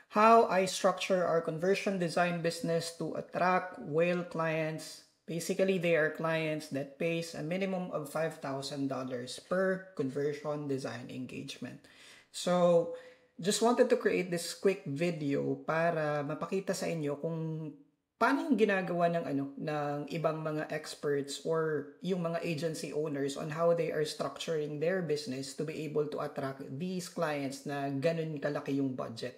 how I structure our conversion design business to attract whale clients. Basically, they are clients that pays a minimum of $5,000 per conversion design engagement. So, just wanted to create this quick video para mapakita sa inyo kung paano yung ginagawa ng ibang mga experts or yung mga agency owners on how they are structuring their business to be able to attract these clients na ganun kalaki yung budget.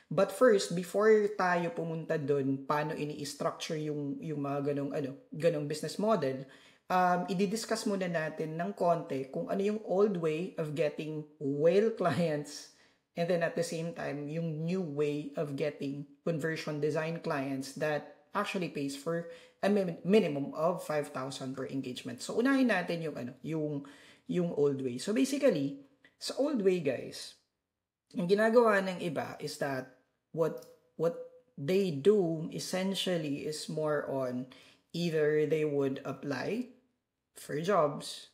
But first, before tayo pumunta doon, paano ini-structure yung mga ganong business model, i-discuss muna natin ng konti kung ano yung old way of getting whale clients and then at the same time, yung new way of getting conversion design clients that actually pays for a minimum of 5,000 per engagement. So unahin natin yung old way. So basically, sa old way guys, yung ginagawa ng iba is that what they do essentially is more on either they would apply for jobs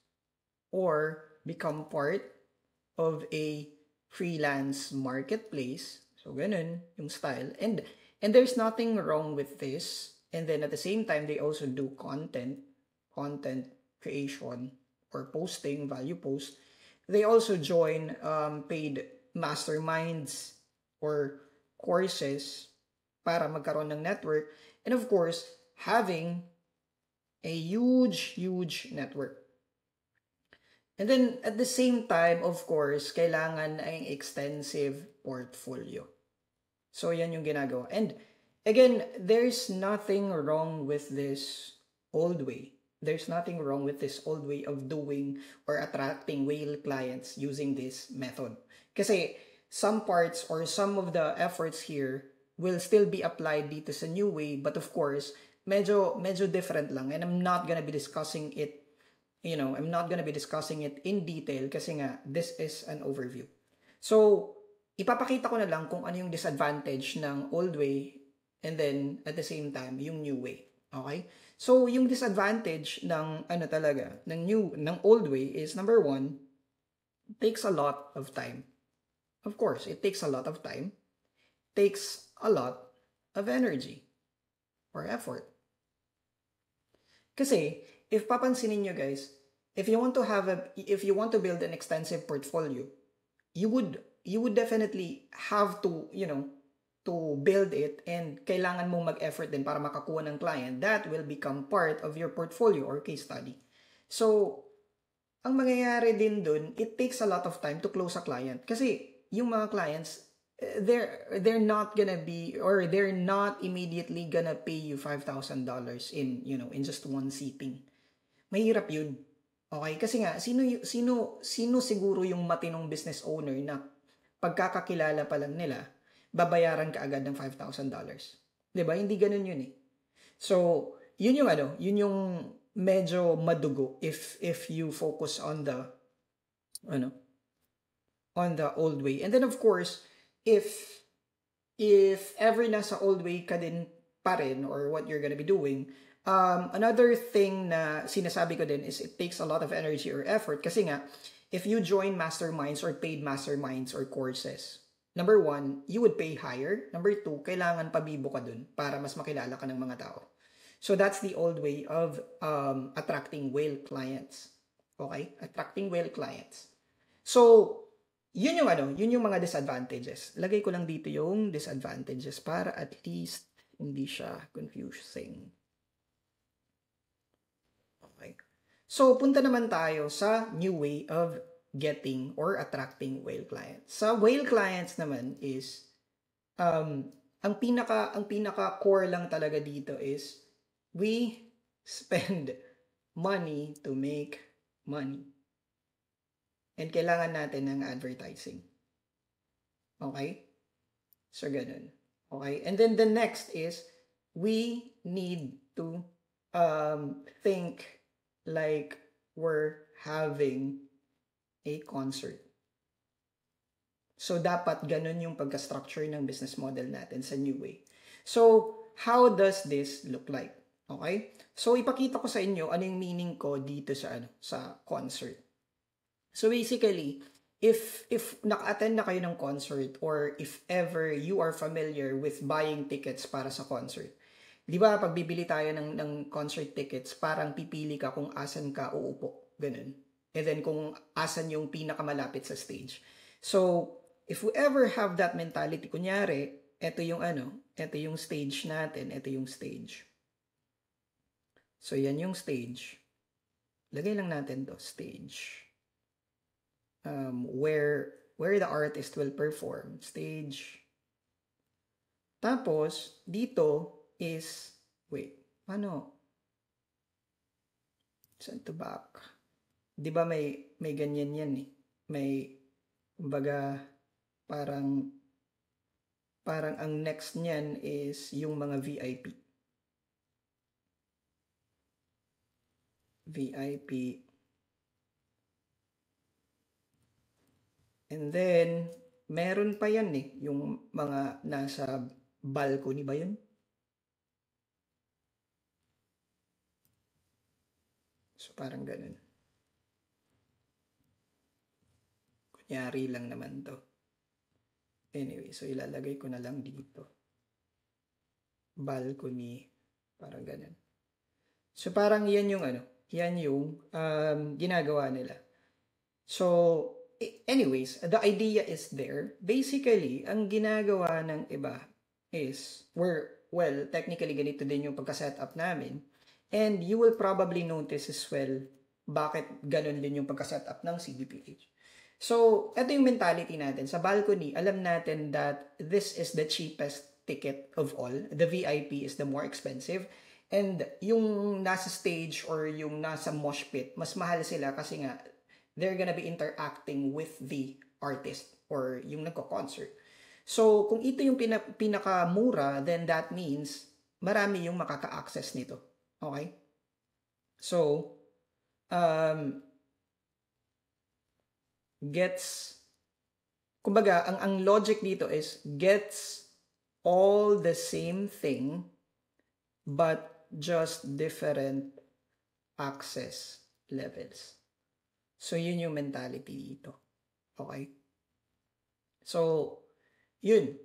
or become part of a freelance marketplace. So ganun yung style. And there's nothing wrong with this. And then at the same time, they also do content creation or posting, value post. They also join paid masterminds or courses para magkaroon ng network. And of course, having a huge network. And then at the same time, of course, kailangan ay extensive portfolio. So, yan yung ginagawa. And again, there's nothing wrong with this old way. There's nothing wrong with this old way of doing or attracting whale clients using this method. Kasi some parts or some of the efforts here will still be applied dito sa new way. But of course, medyo different lang. And I'm not gonna be discussing it, I'm not gonna be discussing it in detail kasi nga, this is an overview. So, ipapakita ko na lang kung ano yung disadvantage ng old way and then at the same time yung new way. Okay? So yung disadvantage ng ng old way is number one, it takes a lot of time. Of course, it takes a lot of time. Takes a lot of energy or effort. Kasi if papansinin nyo guys, if you want to build an extensive portfolio, you would definitely have to, to build it and kailangan mong mag-effort din para makakuha ng client that will become part of your portfolio or case study. So, ang mangyayari din dun, it takes a lot of time to close a client. Kasi yung mga clients, they're not gonna be, or they're not immediately gonna pay you $5,000 in just one sitting. Mahirap yun. Okay? Kasi nga, sino siguro yung matinong business owner na pagkakakilala pa lang nila, babayaran ka agad ng $5,000. Diba? Hindi ganun yun eh. So, yun yung medyo madugo if you focus on the old way. And then of course, if ever nasa old way ka din pa rin or what you're gonna be doing, another thing na sinasabi ko din is it takes a lot of energy or effort kasi nga, if you join masterminds or paid masterminds or courses, number one, you would pay higher. Number two, kailangan pabibo ka dun para mas makilala ka ng mga tao. So that's the old way of attracting whale clients. Okay? Attracting whale clients. So, yun yung mga disadvantages. Lagay ko lang dito yung disadvantages para at least hindi siya confusing. Okay. So, punta naman tayo sa new way of getting or attracting whale clients. Sa whale clients naman is ang pinaka core lang talaga dito is we spend money to make money. And kailangan natin ng advertising. Okay? So ganun. Okay? And then the next is we need to think like we're having a concert. So, dapat ganun yung pagka-structure ng business model natin sa new way. So, how does this look like? Okay? So, ipakita ko sa inyo ano yung meaning ko dito sa concert. So, basically, if naka-attend na kayo ng concert or if ever you are familiar with buying tickets para sa concert, di ba pag bibili tayo ng concert tickets, parang pipili ka kung asan ka uupo, ganun. And then kung asan yung pinakamalapit sa stage. So, if we ever have that mentality, kunyari, ito yung stage natin, ito yung stage. So, yan yung stage. Lagay lang natin to, stage. Where the artist will perform, stage. Tapos, dito is, wait, paano? Send to back. Di ba may ganyan yan eh. May, kumbaga, parang ang next niyan is yung mga VIP. VIP. And then, meron pa yan eh, yung mga nasa balcony ba yun? So, parang ganun. Kunyari lang naman to. Anyway, so ilalagay ko na lang dito. Balcony, parang ganun. So, parang yan yung ginagawa nila. So, anyways, the idea is there. Basically, ang ginagawa ng iba is, technically ganito din yung pagka-setup namin. And you will probably notice as well, bakit ganun din yung pagka-setup ng CDPH. So, ito yung mentality natin. Sa balcony, alam natin that this is the cheapest ticket of all. The VIP is the more expensive. And yung nasa stage or yung nasa mosh pit, mas mahal sila kasi nga, they're gonna be interacting with the artist or yung nagko-concert. So, kung ito yung pinakamura, then that means marami yung makaka-access nito. Okay? So, kumbaga, ang logic dito is gets all the same thing but just different access levels. So, yun yung mentality dito. Okay? So, yun.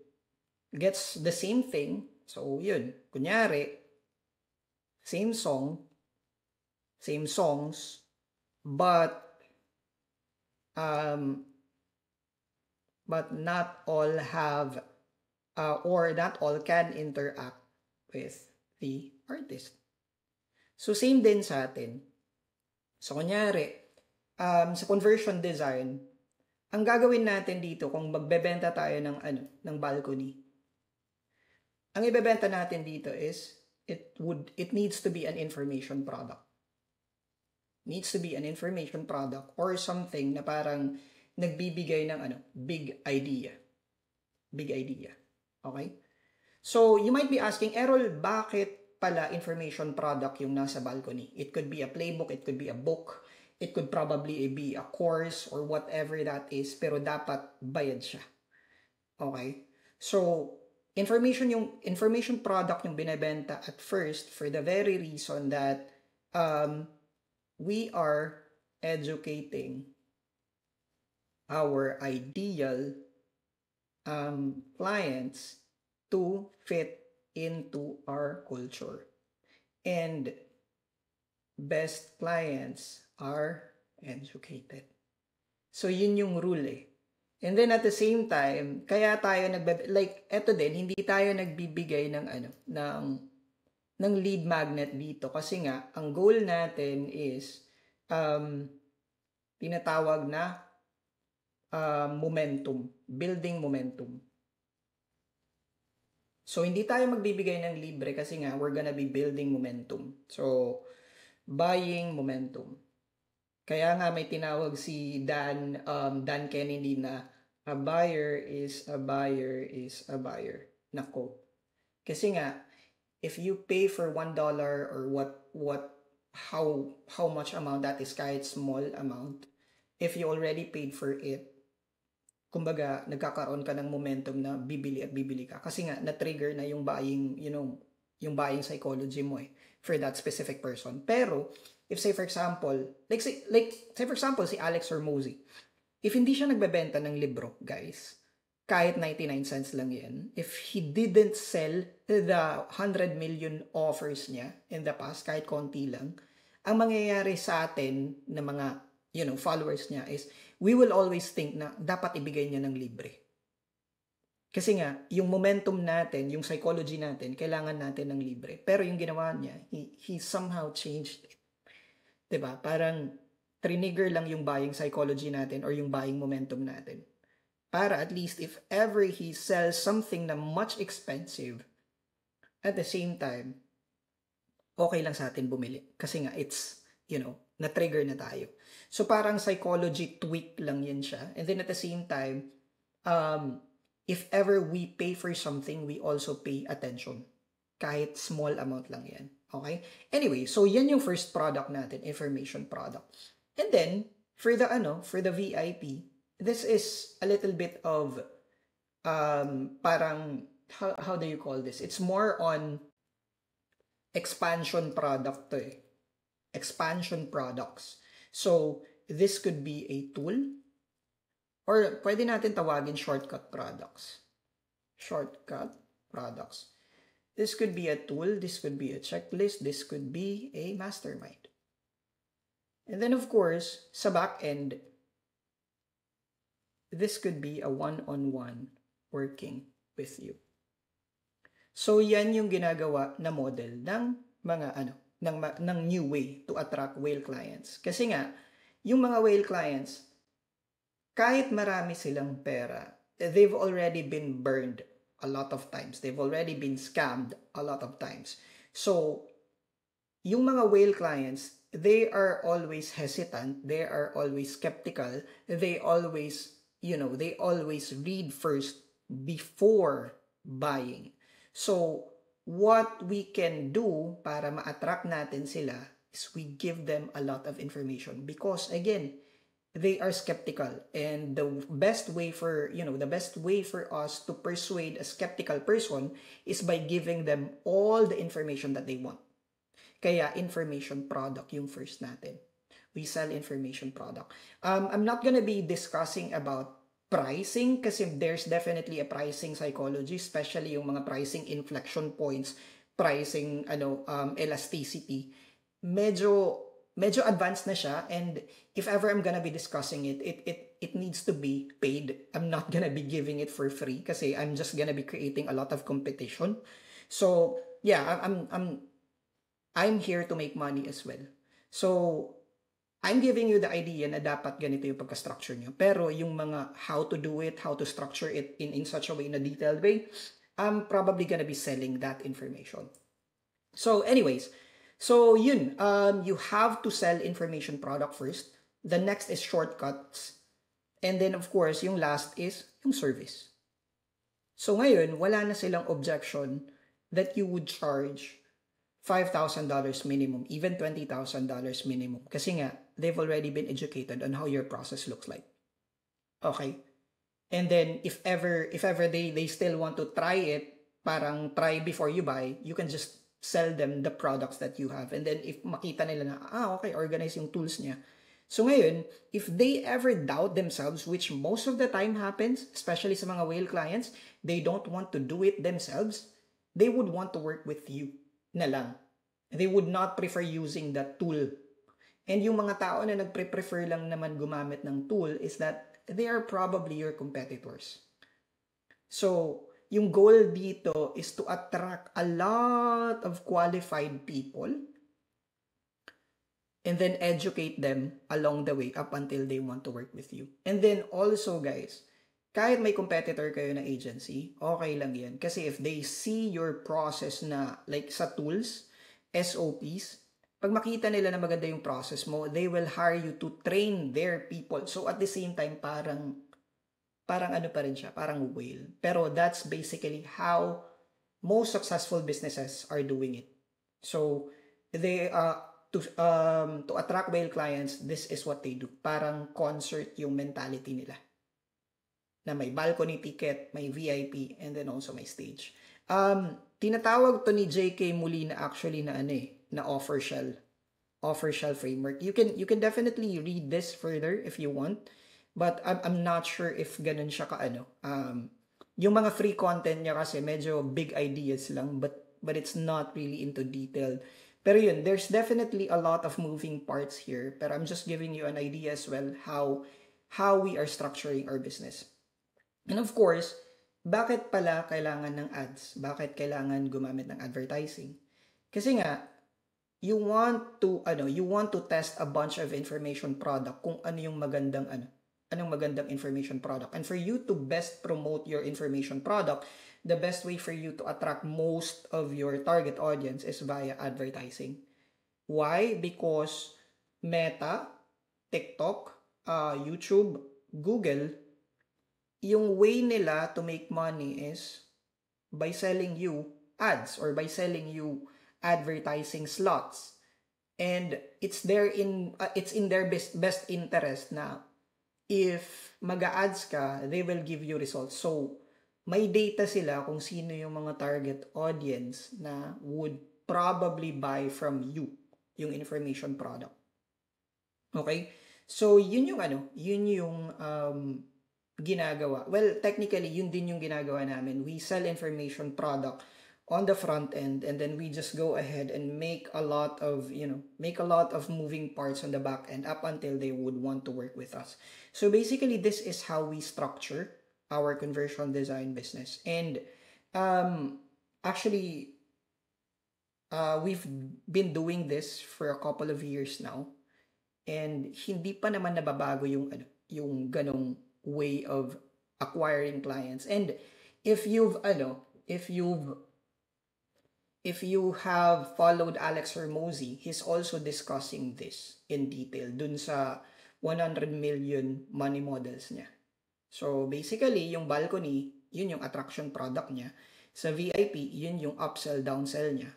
Gets the same thing. So, yun. Kunyari, same song, same songs, but not all have, or not all can interact with the artist. So, same din sa atin. So, kunyari, sa conversion design, ang gagawin natin dito kung magbebenta tayo ng balcony, ang ibebenta natin dito is it needs to be an information product. Needs to be an information product or something na parang nagbibigay ng big idea. Big idea. Okay? So, you might be asking, Errol, bakit pala information product yung nasa balcony? It could be a playbook, it could be a book, it could probably be a course or whatever that is, pero dapat bayad siya. Okay? So, information product yung binebenta at first for the very reason that we are educating our ideal clients to fit into our culture. And best clients are educated. So, yun yung rule eh. And then at the same time, kaya tayo eto din, hindi tayo nagbibigay ng lead magnet dito kasi nga, ang goal natin is tinatawag na momentum, building momentum. So, hindi tayo magbibigay ng libre kasi nga, we're gonna be building momentum. So, buying momentum. Kaya nga may tinawag si Dan Kennedy na a buyer is a buyer is a buyer na quote. Kasi nga, if you pay for $1 or how much amount that is, kahit small amount, if you already paid for it, kumbaga, nagkakaroon ka ng momentum na bibili at bibili ka. Kasi nga, na-trigger na yung buying, yung buying psychology mo for that specific person. Pero, if say for example, say for example, si Alex Hormozi. if hindi siya nagbebenta ng libro, guys, kahit 99 cents lang yan, if he didn't sell the 100 million offers niya in the past, kahit konti lang, ang mangyayari sa atin na mga, followers niya is, we will always think na dapat ibigay niya ng libre. Kasi nga, yung momentum natin, yung psychology natin, kailangan natin ng libre. Pero yung ginawa niya, he somehow changed it. Diba? Parang trigger lang yung buying psychology natin or yung buying momentum natin. Para at least if ever he sells something na much expensive, at the same time, okay lang sa atin bumili. Kasi nga, it's, na-trigger na tayo. So parang psychology tweak lang yan siya. And then at the same time, if ever we pay for something, we also pay attention. Kahit small amount lang yan. Okay? Anyway, so yan yung first product natin, information product. And then, for the VIP, this is a little bit of, parang, how do you call this? It's more on expansion product to eh. Expansion products. So, this could be a tool, or pwede natin tawagin shortcut products. Shortcut products. This could be a tool, this could be a checklist, this could be a mastermind. And then of course, sa back end, this could be a one-on-one working with you. So yan yung ginagawa na model ng mga ng new way to attract whale clients. Kasi nga, yung mga whale clients, kahit marami silang pera, they've already been burned a lot of times. They've already been scammed a lot of times. So, yung mga whale clients, they are always hesitant. They are always skeptical. They always, they always read first before buying. So, what we can do para ma-attract natin sila is we give them a lot of information because, again, they are skeptical, and the best way for us to persuade a skeptical person is by giving them all the information that they want. Kaya information product yung first natin. We sell information product. I'm not gonna be discussing about pricing kasi there's definitely a pricing psychology, especially yung mga pricing inflection points, pricing elasticity. Medyo advanced na siya, and if ever I'm gonna be discussing it needs to be paid. I'm not gonna be giving it for free kasi I'm just gonna be creating a lot of competition. So yeah, I'm here to make money as well. So I'm giving you the idea na dapat ganito yung pagka-structure nyo. Pero yung mga how to do it, how to structure it in such a way, in a detailed way, I'm probably gonna be selling that information. So anyways, so yun, you have to sell information product first. The next is shortcuts. And then of course, yung last is yung service. So ngayon, wala na silang objection that you would charge $5,000 minimum, even $20,000 minimum. Kasi nga, they've already been educated on how your process looks like. Okay? And then, if ever they still want to try it, parang try before you buy, you can just sell them the products that you have. And then, if makita nila na, okay, organize yung tools niya. So ngayon, if they ever doubt themselves, which most of the time happens, especially sa mga whale clients, they don't want to do it themselves, they would want to work with you na lang. They would not prefer using that tool. And yung mga tao na nagpre-prefer lang naman gumamit ng tool is that they are probably your competitors. So, yung goal dito is to attract a lot of qualified people and then educate them along the way up until they want to work with you. And then also, guys, kahit may competitor kayo na agency, okay lang yan. Kasi if they see your process na, like sa tools, SOPs, pag makita nila na maganda yung process mo, they will hire you to train their people. So at the same time, parang ano pa rin siya, parang whale. Pero that's basically how most successful businesses are doing it. So they to attract whale clients, this is what they do. Parang concert yung mentality nila. Na may balcony ticket, may VIP, and then also may stage. Tinatawag to ni J.K. Molina actually na na offer shell framework. You can definitely read this further if you want, But I'm not sure if ganun siya kaano. Yung mga free content niya kasi medyo big ideas lang, but it's not really into detail. Pero yun, there's definitely a lot of moving parts here. Pero I'm just giving you an idea as well how we are structuring our business. And of course, bakit pala kailangan ng ads? Bakit kailangan gumamit ng advertising? Kasi nga, you want to test a bunch of information product kung ano yung anong magandang information product. And for you to best promote your information product, the best way for you to attract most of your target audience is via advertising. Why? Because Meta, TikTok, YouTube, Google, yung way nila to make money is by selling you ads or by selling you advertising slots. And it's in their best interest na if mag-ads ka, they will give you results. So, may data sila kung sino yung mga target audience na would probably buy from you yung information product. Okay? So, yun yung ginagawa. Well, technically, yun din yung ginagawa namin. We sell information product on the front end, and then we just go ahead and make a lot of moving parts on the back end up until they would want to work with us. So basically, this is how we structure our conversion design business. And actually, we've been doing this for a couple of years now, and hindi pa naman nababago yung ganong way of acquiring clients. And if you have followed Alex Hormozi, he's also discussing this in detail dun sa 100 million money models niya. So basically, yung balcony, yun yung attraction product niya. Sa VIP, yun yung upsell, downsell niya.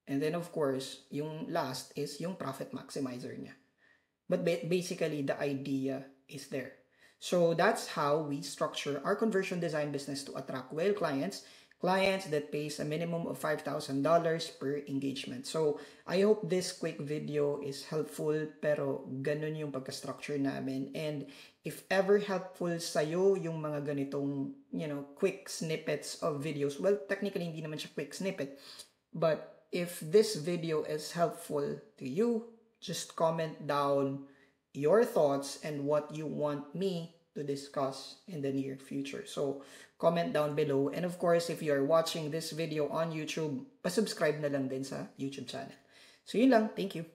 And then of course, yung last is yung profit maximizer niya. But basically, the idea is there. So that's how we structure our conversion design business to attract whale clients that pays a minimum of $5,000 per engagement. So I hope this quick video is helpful, pero ganun yung pagka-structure namin. And if ever helpful sa'yo yung mga ganitong, quick snippets of videos, well, technically hindi naman siya quick snippet, but if this video is helpful to you, just comment down your thoughts and what you want me to discuss in the near future. So, comment down below. And of course, if you are watching this video on YouTube, pa-subscribe na lang din sa YouTube channel. So, yun lang. Thank you.